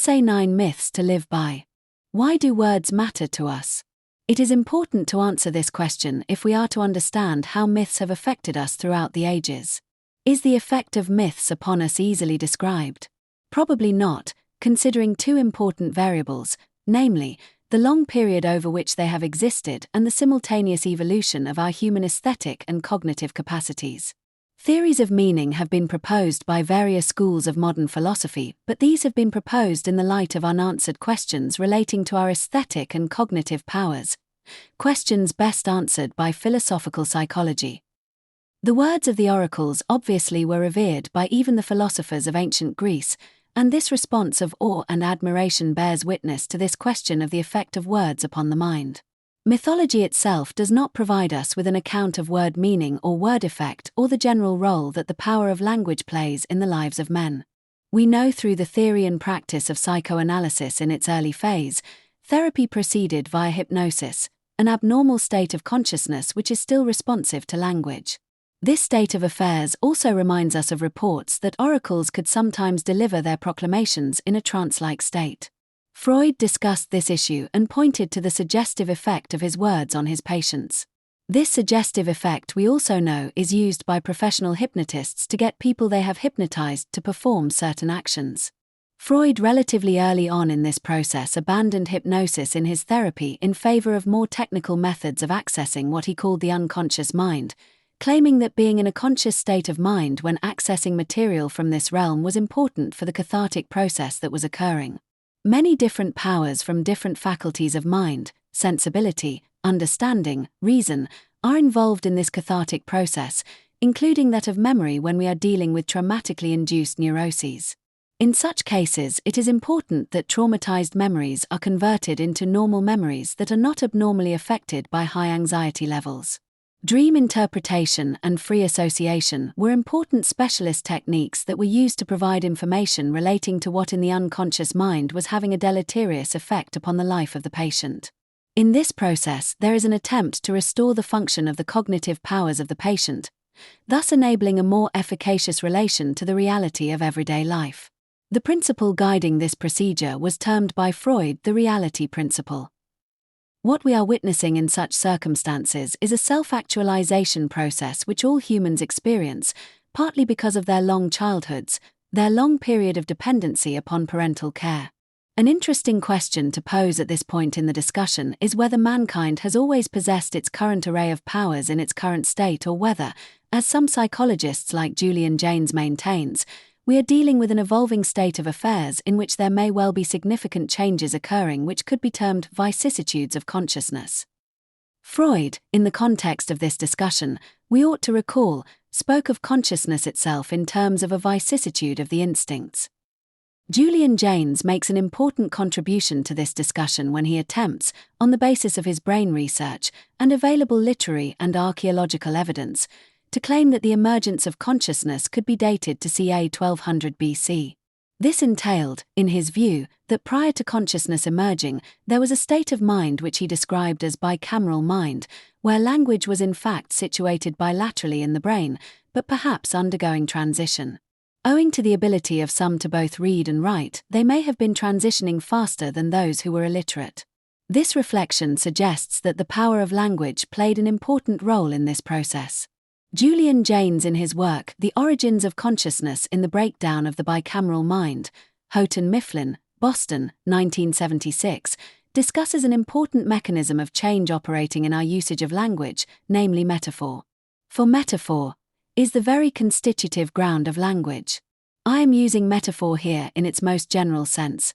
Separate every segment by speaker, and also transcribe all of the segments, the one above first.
Speaker 1: Essay 9 Myths to Live By. Why do words matter to us? It is important to answer this question if we are to understand how myths have affected us throughout the ages. Is the effect of myths upon us easily described? Probably not, considering two important variables, namely, the long period over which they have existed and the simultaneous evolution of our human aesthetic and cognitive capacities. Theories of meaning have been proposed by various schools of modern philosophy, but these have been proposed in the light of unanswered questions relating to our aesthetic and cognitive powers, questions best answered by philosophical psychology. The words of the oracles obviously were revered by even the philosophers of ancient Greece, and this response of awe and admiration bears witness to this question of the effect of words upon the mind. Mythology itself does not provide us with an account of word meaning or word effect or the general role that the power of language plays in the lives of men. We know through the theory and practice of psychoanalysis in its early phase, therapy proceeded via hypnosis, an abnormal state of consciousness which is still responsive to language. This state of affairs also reminds us of reports that oracles could sometimes deliver their proclamations in a trance-like state. Freud discussed this issue and pointed to the suggestive effect of his words on his patients. This suggestive effect, we also know, is used by professional hypnotists to get people they have hypnotized to perform certain actions. Freud relatively early on in this process abandoned hypnosis in his therapy in favor of more technical methods of accessing what he called the unconscious mind, claiming that being in a conscious state of mind when accessing material from this realm was important for the cathartic process that was occurring. Many different powers from different faculties of mind, sensibility, understanding, reason, are involved in this cathartic process, including that of memory when we are dealing with traumatically induced neuroses. In such cases, it is important that traumatized memories are converted into normal memories that are not abnormally affected by high anxiety levels. Dream interpretation and free association were important specialist techniques that were used to provide information relating to what in the unconscious mind was having a deleterious effect upon the life of the patient. In this process, there is an attempt to restore the function of the cognitive powers of the patient, thus enabling a more efficacious relation to the reality of everyday life. The principle guiding this procedure was termed by Freud the reality principle. What we are witnessing in such circumstances is a self-actualization process which all humans experience, partly because of their long childhoods, their long period of dependency upon parental care. An interesting question to pose at this point in the discussion is whether mankind has always possessed its current array of powers in its current state, or whether, as some psychologists like Julian Jaynes maintains, we are dealing with an evolving state of affairs in which there may well be significant changes occurring which could be termed vicissitudes of consciousness. Freud, in the context of this discussion, we ought to recall, spoke of consciousness itself in terms of a vicissitude of the instincts. Julian Jaynes makes an important contribution to this discussion when he attempts, on the basis of his brain research and available literary and archaeological evidence, to claim that the emergence of consciousness could be dated to ca. 1200 BC. This entailed, in his view, that prior to consciousness emerging, there was a state of mind which he described as bicameral mind, where language was in fact situated bilaterally in the brain, but perhaps undergoing transition. Owing to the ability of some to both read and write, they may have been transitioning faster than those who were illiterate. This reflection suggests that the power of language played an important role in this process. Julian Jaynes, in his work The Origins of Consciousness in the Breakdown of the Bicameral Mind, Houghton Mifflin, Boston, 1976, discusses an important mechanism of change operating in our usage of language, namely metaphor. For metaphor is the very constitutive ground of language. I am using metaphor here in its most general sense,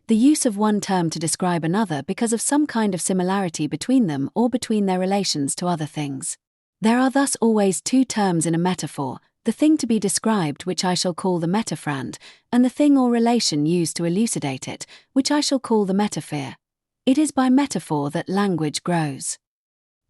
Speaker 1: the use of one term to describe another because of some kind of similarity between them or between their relations to other things. There are thus always two terms in a metaphor, the thing to be described, which I shall call the metaphrand, and the thing or relation used to elucidate it, which I shall call the metaphor. It is by metaphor that language grows.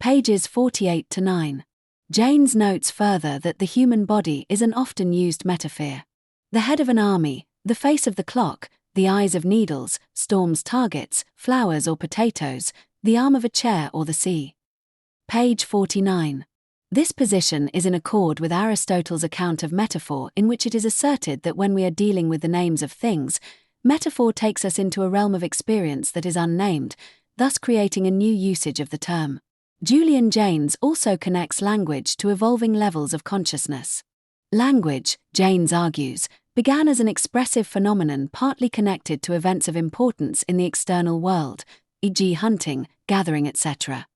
Speaker 1: Pages 48 to 9. Jaynes notes further that the human body is an often used metaphor. The head of an army, the face of the clock, the eyes of needles, storms targets, flowers or potatoes, the arm of a chair or the sea. Page 49. This position is in accord with Aristotle's account of metaphor, in which it is asserted that when we are dealing with the names of things, Metaphor takes us into a realm of experience that is unnamed, thus creating a new usage of the term. Julian Jaynes also connects language to evolving levels of consciousness. Language, Jaynes argues, began as an expressive phenomenon partly connected to events of importance in the external world, e.g. hunting, gathering, etc.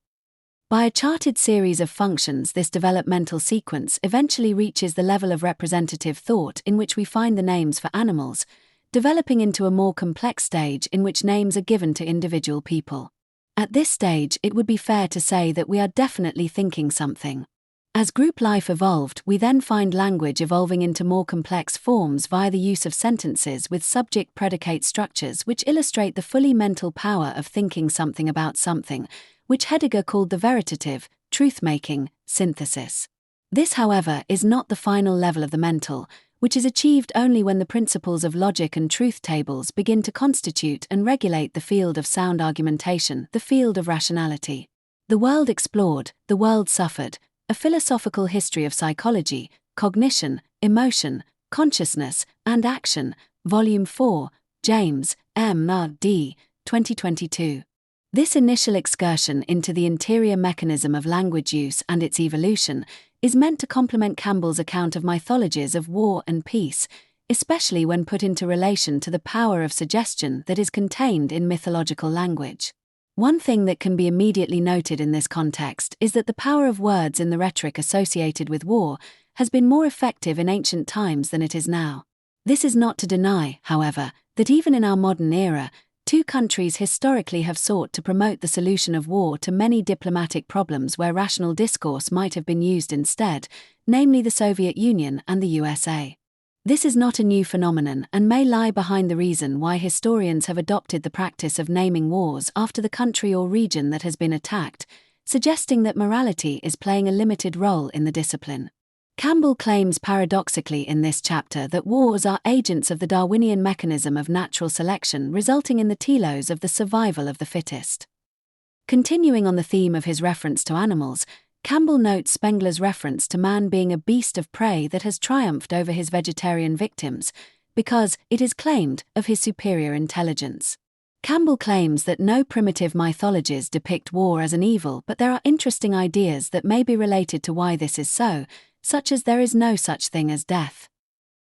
Speaker 1: By a charted series of functions, this developmental sequence eventually reaches the level of representative thought in which we find the names for animals, developing into a more complex stage in which names are given to individual people. At this stage, it would be fair to say that we are definitely thinking something. As group life evolved, we then find language evolving into more complex forms via the use of sentences with subject-predicate structures which illustrate the fully mental power of thinking something about something, which Heidegger called the veritative, truth-making, synthesis. This, however, is not the final level of the mental, which is achieved only when the principles of logic and truth tables begin to constitute and regulate the field of sound argumentation, the field of rationality. The World Explored, The World Suffered, A Philosophical History of Psychology, Cognition, Emotion, Consciousness, and Action, Volume 4, James, M. D., 2022. This initial excursion into the interior mechanism of language use and its evolution is meant to complement Campbell's account of mythologies of war and peace, especially when put into relation to the power of suggestion that is contained in mythological language. One thing that can be immediately noted in this context is that the power of words in the rhetoric associated with war has been more effective in ancient times than it is now. This is not to deny, however, that even in our modern era, two countries historically have sought to promote the solution of war to many diplomatic problems where rational discourse might have been used instead, namely the Soviet Union and the USA. This is not a new phenomenon and may lie behind the reason why historians have adopted the practice of naming wars after the country or region that has been attacked, suggesting that morality is playing a limited role in the discipline. Campbell claims paradoxically in this chapter that wars are agents of the Darwinian mechanism of natural selection resulting in the telos of the survival of the fittest. Continuing on the theme of his reference to animals, Campbell notes Spengler's reference to man being a beast of prey that has triumphed over his vegetarian victims, because, it is claimed, of his superior intelligence. Campbell claims that no primitive mythologies depict war as an evil, but there are interesting ideas that may be related to why this is so, such as there is no such thing as death.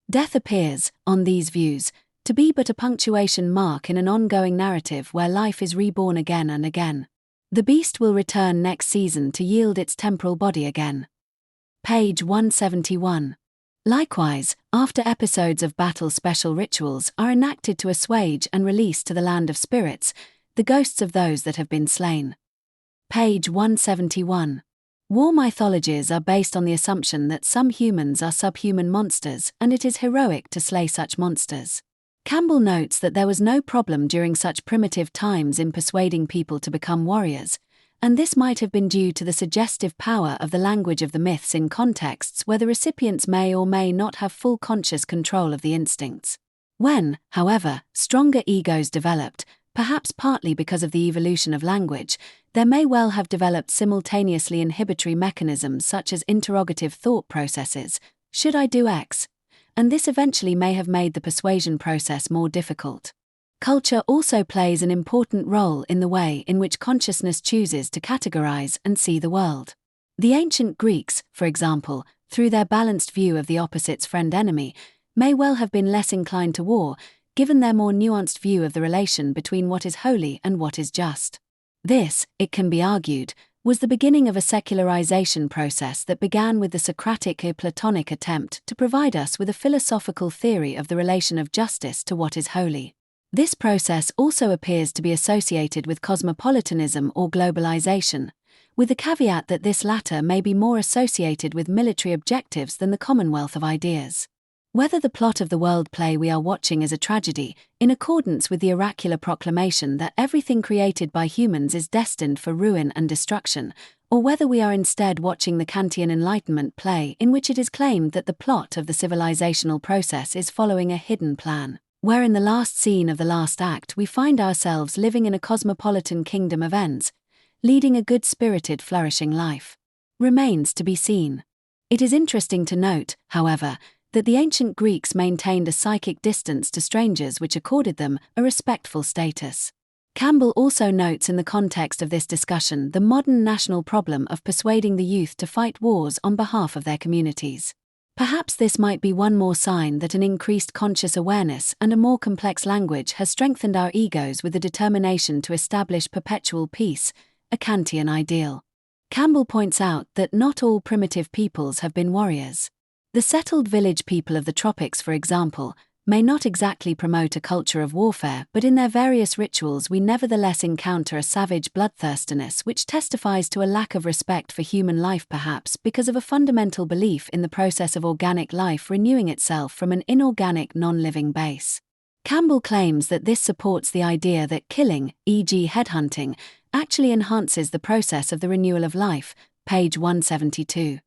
Speaker 1: Death appears, on these views, to be but a punctuation mark in an ongoing narrative where life is reborn again and again. The beast will return next season to yield its temporal body again. Page 171. Likewise, after episodes of battle, special rituals are enacted to assuage and release to the land of spirits the ghosts of those that have been slain. Page 171. War mythologies are based on the assumption that some humans are subhuman monsters and it is heroic to slay such monsters. Campbell notes that there was no problem during such primitive times in persuading people to become warriors, and this might have been due to the suggestive power of the language of the myths in contexts where the recipients may or may not have full conscious control of the instincts. When, however, stronger egos developed, perhaps partly because of the evolution of language, there may well have developed simultaneously inhibitory mechanisms such as interrogative thought processes, should I do X? And this eventually may have made the persuasion process more difficult. Culture also plays an important role in the way in which consciousness chooses to categorize and see the world. The ancient Greeks, for example, through their balanced view of the opposite's friend-enemy, may well have been less inclined to war, given their more nuanced view of the relation between what is holy and what is just. This, it can be argued, was the beginning of a secularization process that began with the Socratic or Platonic attempt to provide us with a philosophical theory of the relation of justice to what is holy. This process also appears to be associated with cosmopolitanism or globalization, with the caveat that this latter may be more associated with military objectives than the commonwealth of ideas. Whether the plot of the world play we are watching is a tragedy, in accordance with the oracular proclamation that everything created by humans is destined for ruin and destruction, or whether we are instead watching the Kantian Enlightenment play in which it is claimed that the plot of the civilizational process is following a hidden plan, where in the last scene of the last act we find ourselves living in a cosmopolitan kingdom of ends, leading a good-spirited, flourishing life, remains to be seen. It is interesting to note, however, that the ancient Greeks maintained a psychic distance to strangers which accorded them a respectful status. Campbell also notes in the context of this discussion the modern national problem of persuading the youth to fight wars on behalf of their communities. Perhaps this might be one more sign that an increased conscious awareness and a more complex language has strengthened our egos with the determination to establish perpetual peace, a Kantian ideal. Campbell points out that not all primitive peoples have been warriors. The settled village people of the tropics, for example, may not exactly promote a culture of warfare, but in their various rituals we nevertheless encounter a savage bloodthirstiness which testifies to a lack of respect for human life, perhaps because of a fundamental belief in the process of organic life renewing itself from an inorganic non-living base. Campbell claims that this supports the idea that killing, e.g. headhunting, actually enhances the process of the renewal of life, page 172.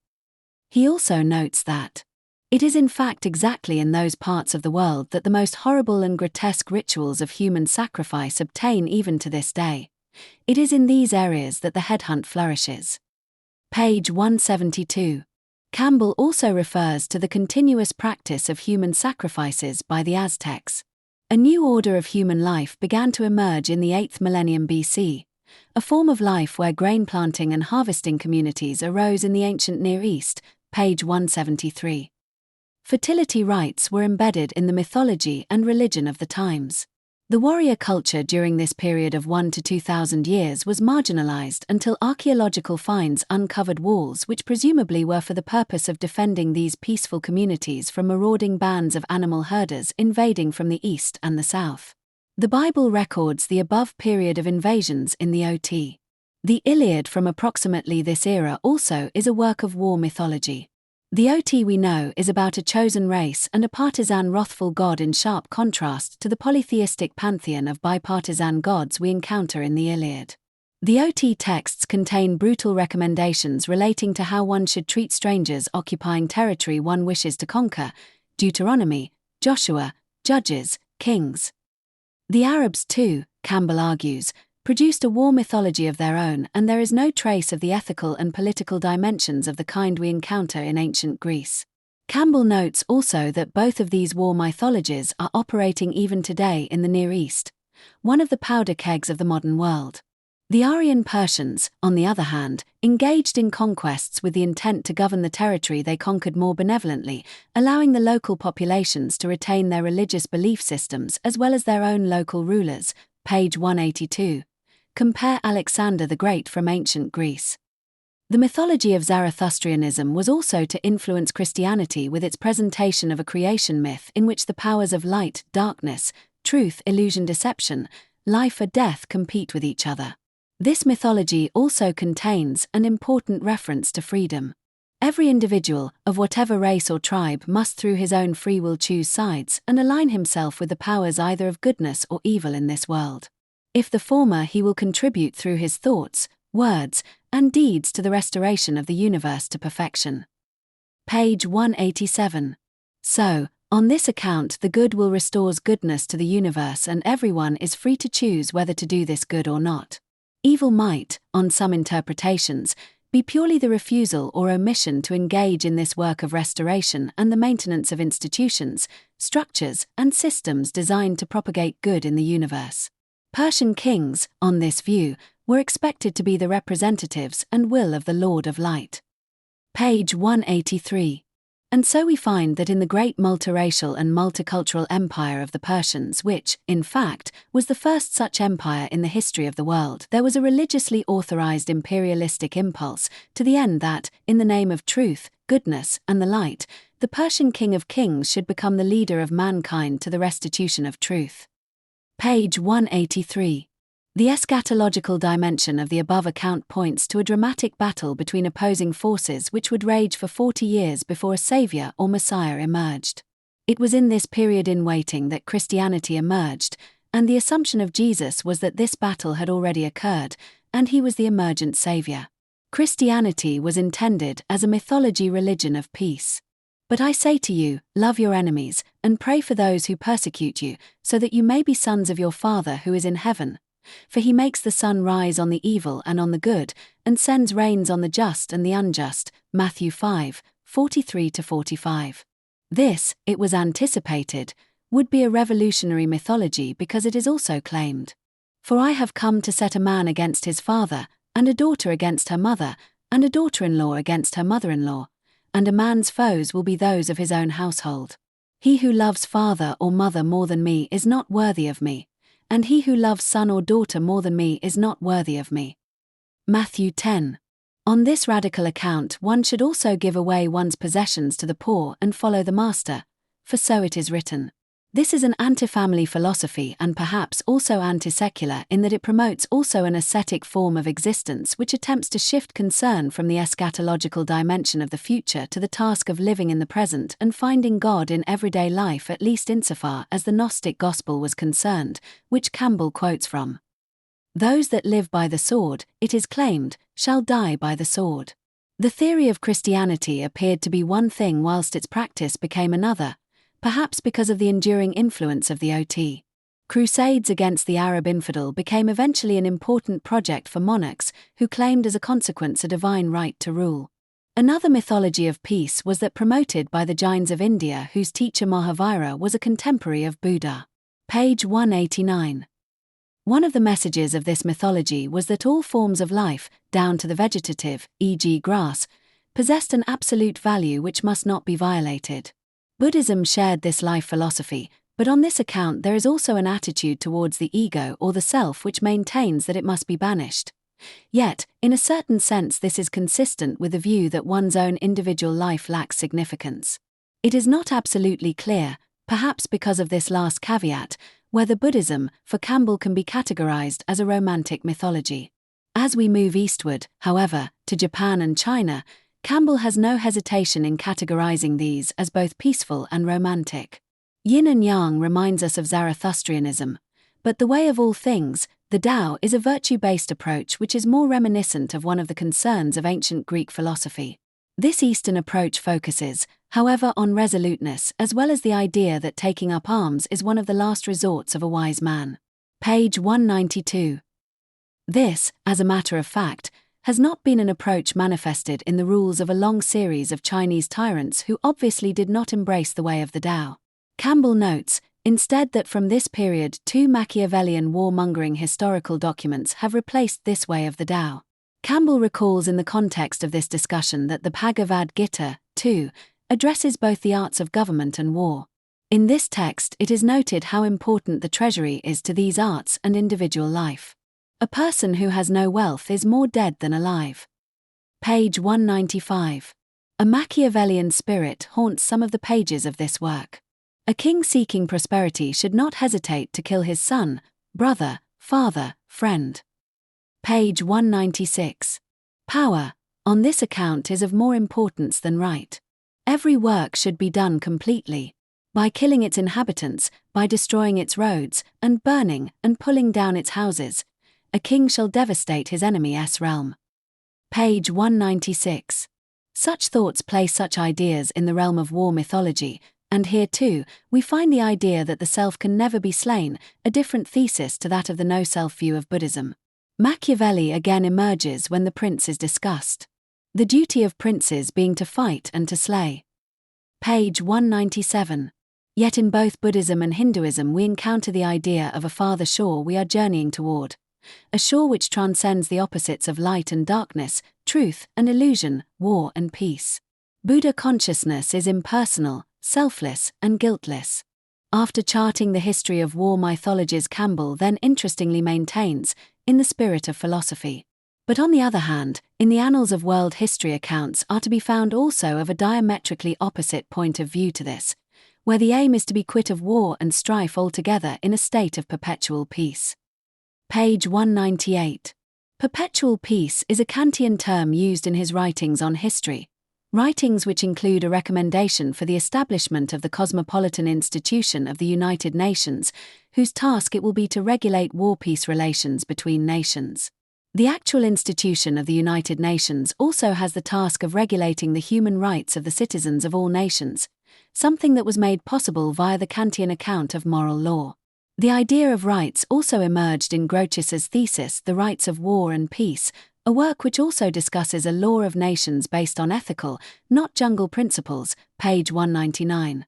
Speaker 1: He also notes that it is in fact exactly in those parts of the world that the most horrible and grotesque rituals of human sacrifice obtain even to this day. It is in these areas that the headhunt flourishes. Page 172. Campbell also refers to the continuous practice of human sacrifices by the Aztecs. A new order of human life began to emerge in the 8th millennium BC, a form of life where grain planting and harvesting communities arose in the ancient Near East, page 173. Fertility rites were embedded in the mythology and religion of the times. The warrior culture during this period of 1 to 2,000 years was marginalized until archaeological finds uncovered walls which presumably were for the purpose of defending these peaceful communities from marauding bands of animal herders invading from the east and the south. The Bible records the above period of invasions in the OT. The Iliad from approximately this era also is a work of war mythology. The OT we know is about a chosen race and a partisan wrathful god, in sharp contrast to the polytheistic pantheon of bipartisan gods we encounter in the Iliad. The OT texts contain brutal recommendations relating to how one should treat strangers occupying territory one wishes to conquer, Deuteronomy, Joshua, Judges, Kings. The Arabs too, Campbell argues, produced a war mythology of their own, and there is no trace of the ethical and political dimensions of the kind we encounter in ancient Greece. Campbell notes also that both of these war mythologies are operating even today in the Near East, one of the powder kegs of the modern world. The Aryan Persians, on the other hand, engaged in conquests with the intent to govern the territory they conquered more benevolently, allowing the local populations to retain their religious belief systems as well as their own local rulers, page 182. Compare Alexander the Great from ancient Greece. The mythology of Zarathurianism was also to influence Christianity with its presentation of a creation myth in which the powers of light, darkness, truth, illusion, deception, life or death compete with each other. This mythology also contains an important reference to freedom. Every individual, of whatever race or tribe, must through his own free will choose sides and align himself with the powers either of goodness or evil in this world. If the former, he will contribute through his thoughts, words, and deeds to the restoration of the universe to perfection. Page 187. So, on this account the good will restores goodness to the universe, and everyone is free to choose whether to do this good or not. Evil might, on some interpretations, be purely the refusal or omission to engage in this work of restoration and the maintenance of institutions, structures, and systems designed to propagate good in the universe. Persian kings, on this view, were expected to be the representatives and will of the Lord of Light. Page 183. And so we find that in the great multiracial and multicultural empire of the Persians, which, in fact, was the first such empire in the history of the world, there was a religiously authorized imperialistic impulse to the end that, in the name of truth, goodness, and the light, the Persian king of kings should become the leader of mankind to the restitution of truth. Page 183. The eschatological dimension of the above account points to a dramatic battle between opposing forces which would rage for 40 years before a savior or messiah emerged. It was in this period in waiting that Christianity emerged, and the assumption of Jesus was that this battle had already occurred, and he was the emergent savior. Christianity was intended as a mythology religion of peace. But I say to you, love your enemies, and pray for those who persecute you, so that you may be sons of your Father who is in heaven. For he makes the sun rise on the evil and on the good, and sends rains on the just and the unjust. Matthew 5, 43-45. This, it was anticipated, would be a revolutionary mythology because it is also claimed, "For I have come to set a man against his father, and a daughter against her mother, and a daughter-in-law against her mother-in-law, and a man's foes will be those of his own household. He who loves father or mother more than me is not worthy of me, and he who loves son or daughter more than me is not worthy of me." Matthew 10. On this radical account one should also give away one's possessions to the poor and follow the master, for so it is written. This is an anti-family philosophy and perhaps also anti-secular in that it promotes also an ascetic form of existence which attempts to shift concern from the eschatological dimension of the future to the task of living in the present and finding God in everyday life, at least insofar as the Gnostic gospel was concerned, which Campbell quotes from. "Those that live by the sword, it is claimed, shall die by the sword." The theory of Christianity appeared to be one thing whilst its practice became another, perhaps because of the enduring influence of the OT. Crusades against the Arab infidel became eventually an important project for monarchs who claimed as a consequence a divine right to rule. Another mythology of peace was that promoted by the Jains of India, whose teacher Mahavira was a contemporary of Buddha. Page 189. One of the messages of this mythology was that all forms of life, down to the vegetative, e.g. grass, possessed an absolute value which must not be violated. Buddhism shared this life philosophy, but on this account there is also an attitude towards the ego or the self which maintains that it must be banished. Yet, in a certain sense this is consistent with the view that one's own individual life lacks significance. It is not absolutely clear, perhaps because of this last caveat, whether Buddhism, for Campbell, can be categorized as a romantic mythology. As we move eastward, however, to Japan and China, Campbell has no hesitation in categorizing these as both peaceful and romantic. Yin and Yang reminds us of Zarathurianism, but the way of all things, the Tao, is a virtue-based approach which is more reminiscent of one of the concerns of ancient Greek philosophy. This Eastern approach focuses, however, on resoluteness as well as the idea that taking up arms is one of the last resorts of a wise man. Page 192. This, as a matter of fact, has not been an approach manifested in the rules of a long series of Chinese tyrants who obviously did not embrace the way of the Tao. Campbell notes, instead, that from this period 2 Machiavellian warmongering historical documents have replaced this way of the Tao. Campbell recalls in the context of this discussion that the Bhagavad Gita, too, addresses both the arts of government and war. In this text it is noted how important the treasury is to these arts and individual life. A person who has no wealth is more dead than alive. Page 195. A Machiavellian spirit haunts some of the pages of this work. A king seeking prosperity should not hesitate to kill his son, brother, father, friend. Page 196. Power, on this account, is of more importance than right. Every work should be done completely. By killing its inhabitants, by destroying its roads, and burning and pulling down its houses, a king shall devastate his enemy's realm. Page 196. Such thoughts place such ideas in the realm of war mythology, and here too, we find the idea that the self can never be slain, a different thesis to that of the no-self view of Buddhism. Machiavelli again emerges when the prince is discussed. The duty of princes being to fight and to slay. Page 197. Yet in both Buddhism and Hinduism we encounter the idea of a farther shore we are journeying toward. A shore which transcends the opposites of light and darkness, truth and illusion, war and peace. Buddha consciousness is impersonal, selfless, and guiltless. After charting the history of war mythologies, Campbell then interestingly maintains, in the spirit of philosophy. But on the other hand, in the annals of world history accounts are to be found also of a diametrically opposite point of view to this, where the aim is to be quit of war and strife altogether in a state of perpetual peace. Page 198. Perpetual peace is a Kantian term used in his writings on history, writings which include a recommendation for the establishment of the Cosmopolitan Institution of the United Nations, whose task it will be to regulate war-peace relations between nations. The actual institution of the United Nations also has the task of regulating the human rights of the citizens of all nations, something that was made possible via the Kantian account of moral law. The idea of rights also emerged in Grotius's thesis The Rights of War and Peace, a work which also discusses a law of nations based on ethical, not jungle principles, page 199.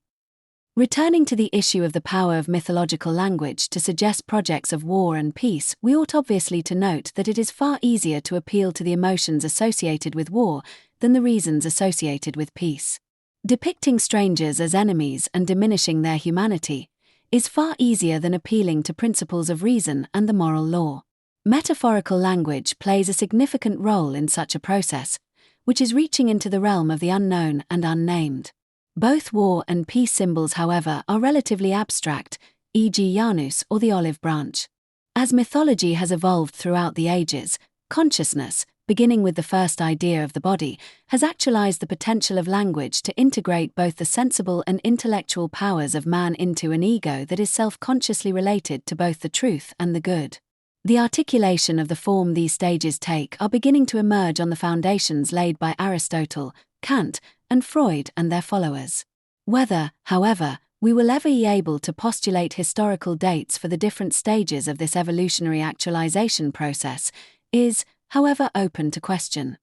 Speaker 1: Returning to the issue of the power of mythological language to suggest projects of war and peace, we ought obviously to note that it is far easier to appeal to the emotions associated with war than the reasons associated with peace. Depicting strangers as enemies and diminishing their humanity is far easier than appealing to principles of reason and the moral law. Metaphorical language plays a significant role in such a process, which is reaching into the realm of the unknown and unnamed. Both war and peace symbols, however, are relatively abstract, e.g. Janus or the olive branch. As mythology has evolved throughout the ages, consciousness, beginning with the first idea of the body, has actualized the potential of language to integrate both the sensible and intellectual powers of man into an ego that is self-consciously related to both the truth and the good. The articulation of the form these stages take are beginning to emerge on the foundations laid by Aristotle, Kant, and Freud and their followers. Whether, however, we will ever be able to postulate historical dates for the different stages of this evolutionary actualization process is, however, open to question.